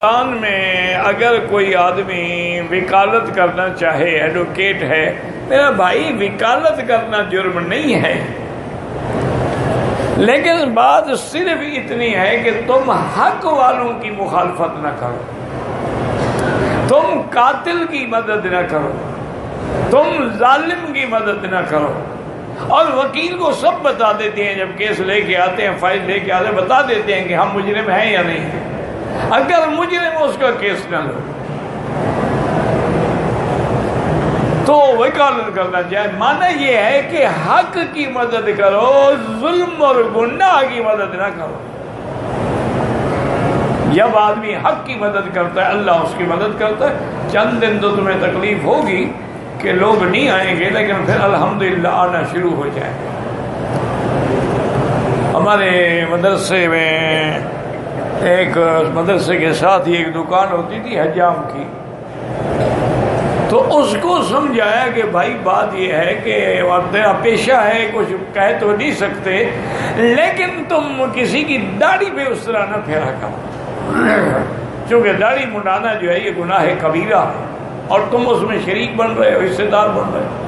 پاکستان میں اگر کوئی آدمی وکالت کرنا چاہے، ایڈوکیٹ ہے، میرا بھائی وکالت کرنا جرم نہیں ہے، لیکن بات صرف اتنی ہے کہ تم حق والوں کی مخالفت نہ کرو، تم قاتل کی مدد نہ کرو، تم ظالم کی مدد نہ کرو۔ اور وکیل کو سب بتا دیتے ہیں، جب کیس لے کے آتے ہیں، فائل لے کے آتے ہیں، بتا دیتے ہیں کہ ہم مجرم ہیں یا نہیں ہیں۔ اگر مجرم اس کا کیس نہ لو تو وکالت کرنا چاہے، معنی یہ ہے کہ حق کی مدد کرو، ظلم اور گناہ کی مدد نہ کرو۔ جب آدمی حق کی مدد کرتا ہے، اللہ اس کی مدد کرتا ہے۔ چند دن تو تمہیں تکلیف ہوگی کہ لوگ نہیں آئیں گے، لیکن پھر الحمدللہ آنا شروع ہو جائے گا۔ ہمارے مدرسے میں ایک مدرسے کے ساتھ ہی ایک دکان ہوتی تھی حجام کی، تو اس کو سمجھایا کہ بھائی بات یہ ہے کہ تیرا پیشہ ہے، کچھ کہہ تو نہیں سکتے، لیکن تم کسی کی داڑھی پہ اس طرح نہ پھیرا کرو، چونکہ داڑھی منڈانا جو ہے یہ گناہ کبیرہ ہے، اور تم اس میں شریک بن رہے ہو، حصے دار بن رہے ہو۔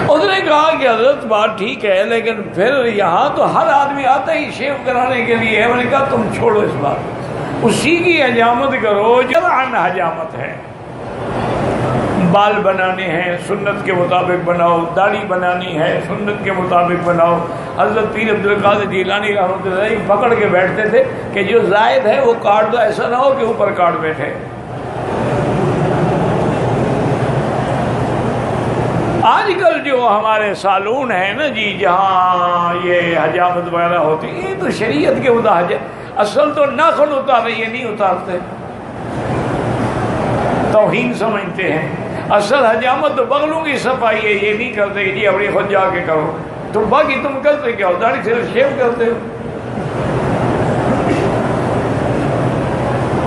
اس نے کہا کہ حضرت بات ٹھیک ہے، لیکن پھر یہاں تو ہر آدمی آتا ہی شیو کرانے کے لیے ہے۔ میں نے کہا تم چھوڑو اس بات، اسی کی حجامت کرو جو حجامت ہے۔ بال بنانے ہیں سنت کے مطابق بناؤ، داڑھی بنانی ہے سنت کے مطابق بناؤ۔ حضرت پیر عبدالقادر جیلانی رحمۃ اللہ علیہ پکڑ کے بیٹھتے تھے کہ جو زائد ہے وہ کاٹ دو، ایسا نہ ہو کہ اوپر کاٹ بیٹھے۔ آج کل جو ہمارے سالون ہیں نا جی، جہاں یہ حجامت وغیرہ ہوتی ہے، یہ تو شریعت کے مطابق، اصل تو ناخن اتارے، یہ نہیں اتارتے، توہین سمجھتے ہیں۔ اصل حجامت تو بغلوں کی صفائی ہے، یہ نہیں کرتے کہ جی اپنی خود جا کے کرو، تو باقی تم کرتے کیا ہو؟ داڑھی صرف شیو کرتے ہو۔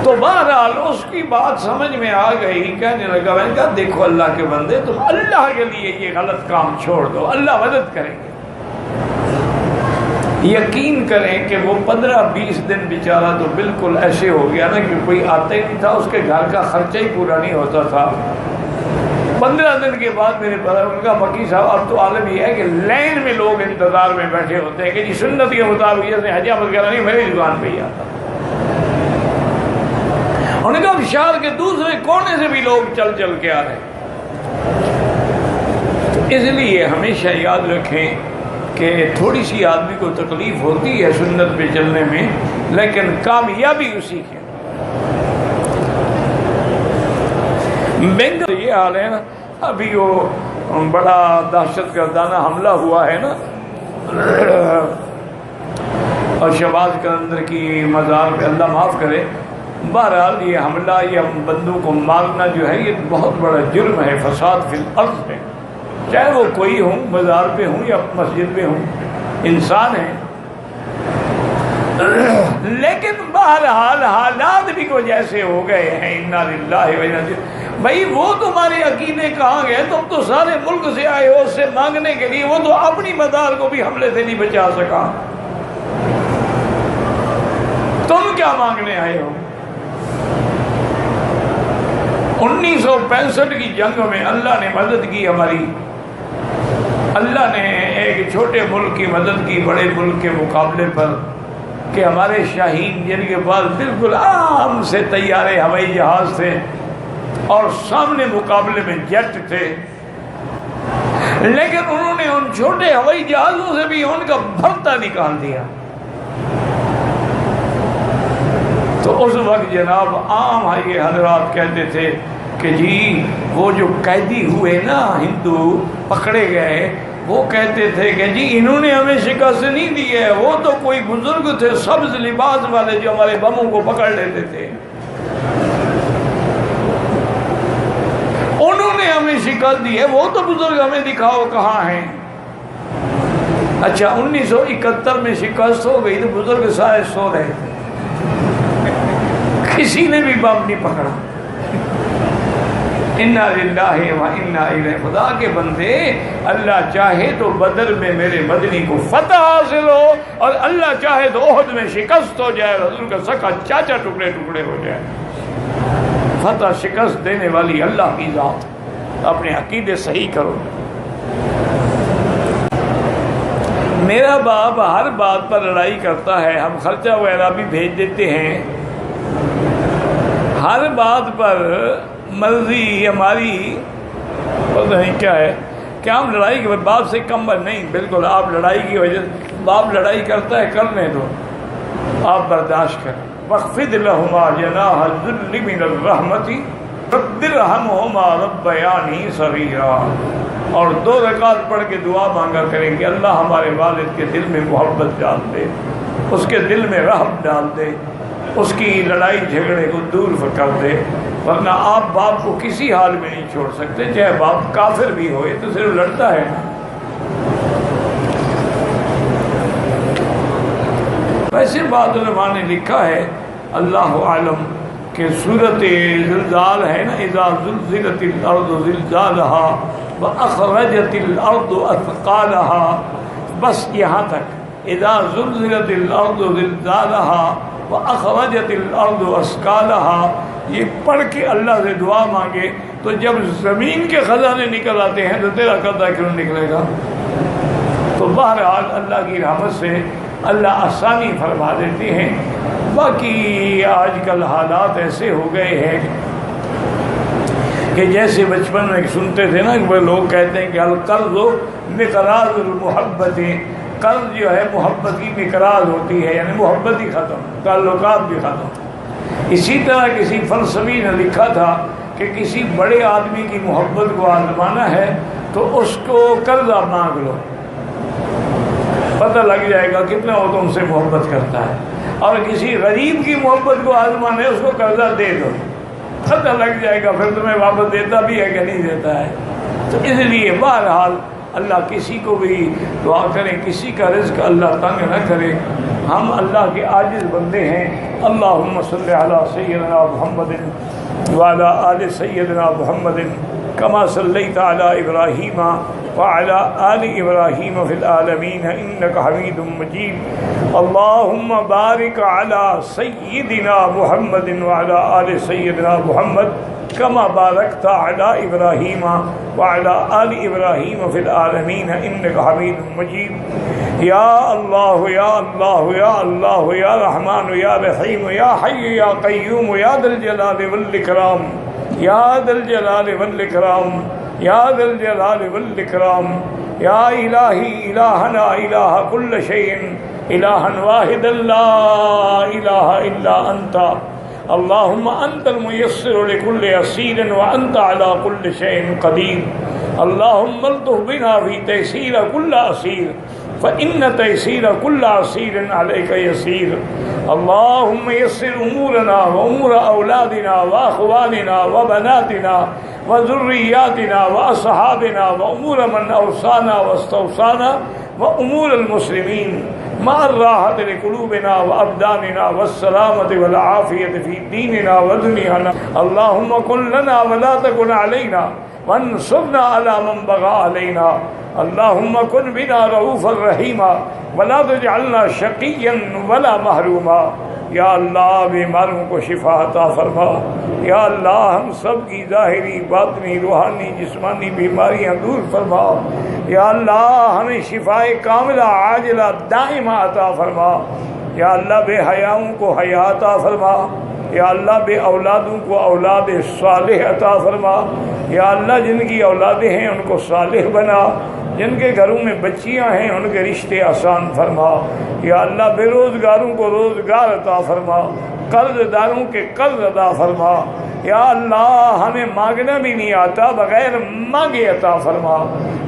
تو بہرحال اس کی بات سمجھ میں آ گئی، کہنے لگا، میں نے کہا دیکھو اللہ کے بندے، تم اللہ کے لیے یہ غلط کام چھوڑ دو، اللہ مدد کریں گے۔ یقین کریں کہ وہ 15-20 دن بیچارہ تو بالکل ایسے ہو گیا نا کہ کوئی آتا ہی نہیں تھا، اس کے گھر کا خرچہ ہی پورا نہیں ہوتا تھا۔ 15 دن کے بعد میرے پاس ان کا فقیر صاحب اب تو عالم یہ ہے کہ لائن میں لوگ انتظار میں بیٹھے ہوتے ہیں کہ جی سنت کے مطابق جیسے حجامت کرنا نہیں، میری دکان پہ ہی آتا۔ انہوں نے کہا شہر کے دوسرے کونے سے بھی لوگ چل چل کے آ رہے ہیں۔ اس لیے ہمیشہ یاد رکھیں کہ تھوڑی سی آدمی کو تکلیف ہوتی ہے سنت پہ چلنے میں، لیکن کامیابی اسی کی۔ بنگال یہ حال ہے نا، ابھی وہ بڑا دہشت گردانہ حملہ ہوا ہے نا، اور شہباز قلندر کی مزار پہ، اللہ معاف کرے، بہرحال یہ حملہ، یہ بندوں کو مارنا جو ہے یہ بہت بڑا جرم ہے، فساد فی الارض ہے، چاہے وہ کوئی ہوں، مزار پہ ہوں یا مسجد میں ہوں، انسان ہیں۔ لیکن بہرحال حالات بھی کو جیسے ہو گئے ہیں، انا للہ و انا الیہ راجعون۔ بھائی وہ تمہارے عقیدے کہاں گئے؟ تم تو سارے ملک سے آئے ہو اس سے مانگنے کے لیے، وہ تو اپنی مزار کو بھی حملے سے نہیں بچا سکا، تم کیا مانگنے آئے ہو؟ 1965 کی جنگ میں اللہ نے مدد کی ہماری، اللہ نے ایک چھوٹے ملک کی مدد کی بڑے ملک کے مقابلے پر، کہ ہمارے شاہین جن کے پاس بالکل عام سے طیارے ہوائی جہاز تھے اور سامنے مقابلے میں جیٹ تھے، لیکن انہوں نے ان چھوٹے ہوائی جہازوں سے بھی ان کا بھرتا نکال دیا۔ تو اس وقت جناب عام یہ حضرات کہتے تھے کہ جی وہ جو قیدی ہوئے نا ہندو پکڑے گئے، وہ کہتے تھے کہ جی انہوں نے ہمیں شکست نہیں دی ہے، وہ تو کوئی بزرگ تھے سبز لباس والے جو ہمارے بموں کو پکڑ لیتے تھے، انہوں نے ہمیں شکست دی ہے، وہ تو بزرگ ہمیں دکھاؤ کہاں ہیں۔ اچھا 1971 میں شکست ہو گئی تو بزرگ سارے سو رہے تھے، کسی نے بھی بم نہیں پکڑا۔ انا للہ و انا الیہ، خدا کے بندے اللہ چاہے تو بدر میں میرے مدنی کو فتح حاصل ہو، اور اللہ چاہے تو احد میں شکست ہو جائے، حضور کا سکا چاچا ٹکڑے ٹکڑے ہو جائے۔ فتح شکست دینے والی اللہ کی ذات، اپنے عقیدے صحیح کرو۔ میرا باپ ہر بات پر لڑائی کرتا ہے، ہم خرچہ وغیرہ بھی بھیج دیتے ہیں، ہر بات پر مرضی ہماری پتہ نہیں کیا ہے کہ ہم لڑائی کے باپ سے کم نہیں، بالکل آپ لڑائی کی وجہ سے، باپ لڑائی کرتا ہے کرنے دو، آپ برداشت کریں۔ وَاخْفِضْ لَهُمَا جَنَاحَ الذُّلِّ مِنَ الرَّحْمَةِ رَبِّ ارْحَمْهُمَا رَبَّيَانِي صَغِيرًا، اور 2 رکعت پڑھ کے دعا مانگا کریں کہ اللہ ہمارے والد کے دل میں محبت ڈال دے، اس کے دل میں رحم ڈال دے، اس کی لڑائی جھگڑے کو دور کر دے، ورنہ آپ باپ کو کسی حال میں نہیں چھوڑ سکتے، چاہے باپ کافر بھی ہوئے تو صرف لڑتا ہے نا۔ ویسے بعض علماء نے لکھا ہے اللہ عالم کہ سورۃ زلزال ہے نا، اذا زلزلت الارض زلزالها واخرجت الارض اثقالها، بس یہاں تک، اذا زلزلت الارض زلزالها واخرجت الارض اثقالها، یہ پڑھ کے اللہ سے دعا مانگے تو جب زمین کے خزانے نکل آتے ہیں تو تیرا قرضہ کیوں نکلے گا؟ تو بہرحال اللہ کی رحمت سے اللہ آسانی فرما دیتے ہیں۔ باقی آج کل حالات ایسے ہو گئے ہیں کہ جیسے بچپن میں سنتے تھے نا کہ لوگ کہتے ہیں کہ القرض مقراض المحبت، قرض جو ہے محبت کی مقراض ہوتی ہے، یعنی محبت ہی ختم، تعلقات بھی ختم۔ اسی طرح کسی فلسفی نے لکھا تھا کہ کسی بڑے آدمی کی محبت کو آزمانا ہے تو اس کو قرضہ مانگ لو، پتہ لگ جائے گا کتنا وہ تم سے محبت کرتا ہے، اور کسی غریب کی محبت کو آزمانا ہے اس کو قرضہ دے دو، پتہ لگ جائے گا پھر تمہیں واپس دیتا بھی ہے کہ نہیں دیتا ہے۔ تو اس لیے بہرحال اللہ کسی کو بھی دعا کریں، کسی کا رزق اللہ تنگ نہ کرے، ہم اللہ کے عاجز بندے ہیں۔ اللہم صلی علی سیدنا محمد وعلی آل سیدنا محمد کما صلیت علی ابراہیم وعلی آل ابراہیم فی العالمین انک حمید مجید۔ اللہم بارک علی سیدنا محمد وعلی آل سیدنا محمد کما بارکت علی ابراہیم وعلی آل ابراہیم فی العالمین انک حمید مجید۔ یا اللہ یا اللہ یا اللہ یا رحمان یا رحیم یا حی یا قیوم یا ذا الجلال والاکرام، یا ذا الجلال والاکرام، یا ذا الجلال والاکرام، یا الہی الہنا الہ کل شیء الہا واحدا لا الہ الا انت، اللہم انت المیسر لکل عسیر وانت علی کل شیء قدیر، اللہم الطف بنا فی تیسیر کل عسیر فإن تيسير كل عسير عليك يسير، اللهم يسر أمورنا وأمور أولادنا وأخواننا وبناتنا وذرياتنا وأصحابنا وأمور من أوصانا واستوصانا وأمور المسلمين مع الراحة لقلوبنا وأبداننا والسلامة والعافية في ديننا ودنيانا، اللهم كن لنا ولا تكن علينا وانصرنا على من بغى علينا، اللهم كن بنا رؤوفا رحیما ولا تجعلنا شقیا ولا محروما۔ یا اللہ بیماروں کو شفا عطا فرما، یا اللہ ہم سب کی ظاہری باطنی روحانی جسمانی بیماریاں دور فرما، یا اللہ ہمیں شفائے کاملہ عاجلہ دائمہ عطا فرما، یا اللہ بے حیاؤں کو حیا عطا فرما، یا اللہ بے اولادوں کو اولاد صالح عطا فرما، یا اللہ جن کی اولادیں ہیں ان کو صالح بنا، جن کے گھروں میں بچیاں ہیں ان کے رشتے آسان فرما، یا اللہ بے روزگاروں کو روزگار عطا فرما، قرض داروں کے قرض عطا فرما، یا اللہ ہمیں مانگنا بھی نہیں آتا بغیر مانگے عطا فرما،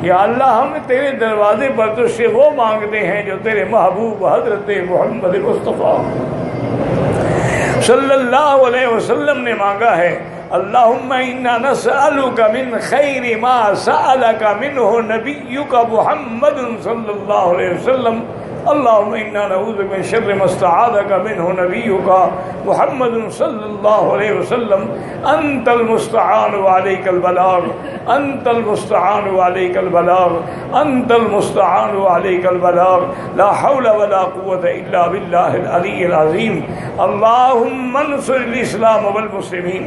یا اللہ ہم تیرے دروازے پر تجھ سے وہ مانگتے ہیں جو تیرے محبوب حضرت محمد مصطفیٰ صلی اللہ علیہ وسلم نے مانگا ہے۔ اللہم انا نسألک من خیر ما سألک منہ نبیک محمد صلی اللہ علیہ وسلم اللهم إنا نعوذ من شر ما استعاذك منه نبيك محمد صلى الله عليه وسلم. أنت المستعان وعليك البلاغ، أنت المستعان وعليك البلاغ، أنت المستعان وعليك البلاغ. لا حول ولا قوة إلا بالله العلي العظيم. اللهم انصر الإسلام والمسلمين،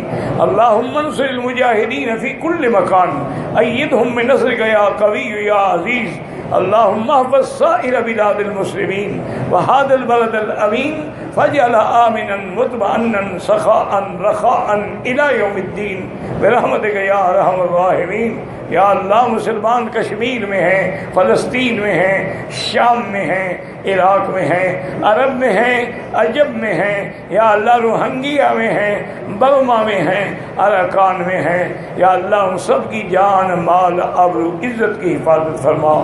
اللهم انصر المجاهدين في كل مكان، أيدهم بنصرك يا قوي يا عزيز. اللهم احفظ سائر بلاد المسلمين وهذا البلد الأمين فاجعل آمنا مطمئنا سخاء رخاء إلى يوم الدين برحمتك یا ارحم الراحمین. یا اللہ مسلمان کشمیر میں ہیں، فلسطین میں ہیں، شام میں ہیں، عراق میں ہیں، عرب میں ہیں، عجب میں ہیں، یا اللہ روہنگیا میں ہیں، برما میں ہیں، اراکان میں ہیں. یا اللہ ان سب کی جان مال آبرو عزت کی حفاظت فرما.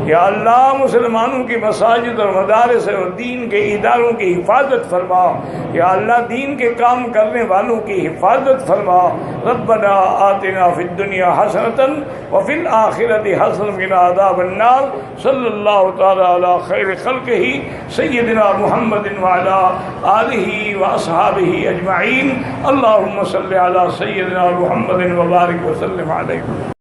یا اللہ مسلمانوں کی مساجد اور مدارس اور دین کے اداروں کی حفاظت فرما. یا اللہ دین کے کام کرنے والوں کی حفاظت فرما. ربنا آتنا فی الدنیا حسنۃ وفی الآخرۃ حسنۃ وقنا عذاب النار. صلی اللہ تعالی علی خیر خلقہ سیدنا محمد وعلی آلہ واصحابہ اجمعین. اللہم صلی علی سیدنا محمد وبارک وسلم علیہ.